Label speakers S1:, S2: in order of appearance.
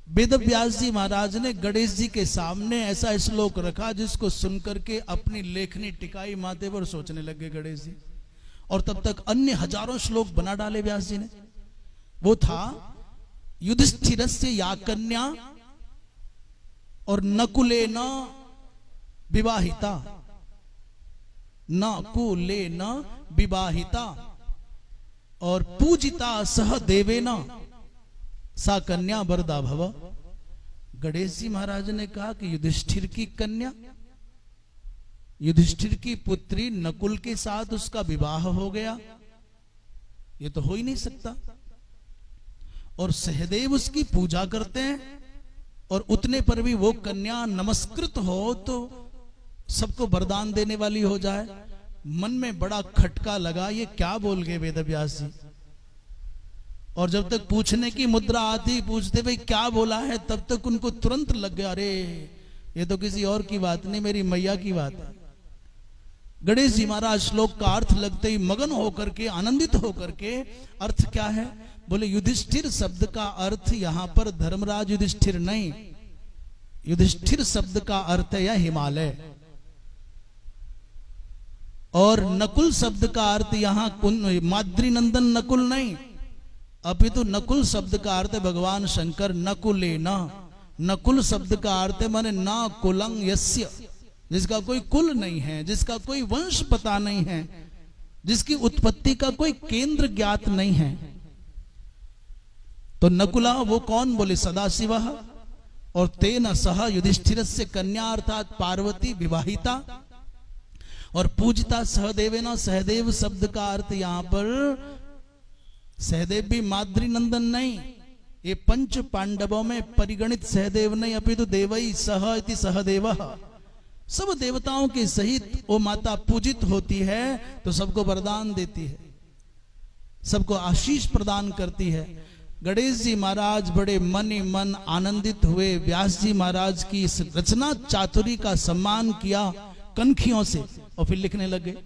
S1: वेद व्यास जी महाराज ने गणेश जी के सामने ऐसा श्लोक रखा जिसको सुनकर के अपनी लेखनी टिकाई माथे पर सोचने लगे गणेश जी। और तब तक अन्य हजारों श्लोक बना डाले व्यास जी ने। वो था युधिष्ठिर से या कन्या और नकुले न विवाहिता, नकुले न विवाहिता और पूजिता सह देवेना सा कन्या वरदा भव। गणेश जी महाराज ने कहा कि युधिष्ठिर की कन्या, युधिष्ठिर की पुत्री नकुल के साथ उसका विवाह हो गया, ये तो हो ही नहीं सकता। और सहदेव उसकी पूजा करते हैं और उतने पर भी वो कन्या नमस्कृत हो तो सबको वरदान देने वाली हो जाए। मन में बड़ा खटका लगा, ये क्या बोल गए वेद व्यास जी। और जब तक पूछने की मुद्रा आती, पूछते भाई क्या बोला है, तब तक उनको तुरंत लग गया, अरे ये तो किसी और की बात नहीं, मेरी मैया की बात है। गणेश जी महाराज श्लोक का अर्थ लगते ही मगन होकर के, आनंदित होकर के, अर्थ क्या है, बोले युधिष्ठिर शब्द का अर्थ यहां पर धर्मराज युधिष्ठिर नहीं, युधिष्ठिर शब्द का अर्थ है हिमालय। और नकुल शब्द का अर्थ यहां माद्री नंदन नकुल नहीं, अपितु नकुल शब्द का अर्थ है भगवान शंकर नकुले न। नकुल शब्द का अर्थ है माने ना कुलंग यस्य, जिसका कोई कुल नहीं है, जिसका कोई वंश पता नहीं है, जिसकी उत्पत्ति का कोई केंद्र ज्ञात नहीं है। तो नकुला वो कौन, बोले सदाशिव। और तेन सह युधिष्ठिर से कन्या अर्थात पार्वती विवाहिता और पूजिता सहदेवेना। सहदेव शब्द का अर्थ यहां पर सहदेव भी माद्री नंदन नहीं, ये पंच पांडवों में परिगणित सहदेव नहीं, अपितु देवई सह इति सहदेव। सब देवताओं के सहित वो माता पूजित होती है तो सबको वरदान देती है, सबको आशीष प्रदान करती है। गणेश जी महाराज बड़े मन ही मन आनंदित हुए। व्यास जी महाराज की इस रचना चातुरी का सम्मान किया कनखियों से और फिर लिखने लगे।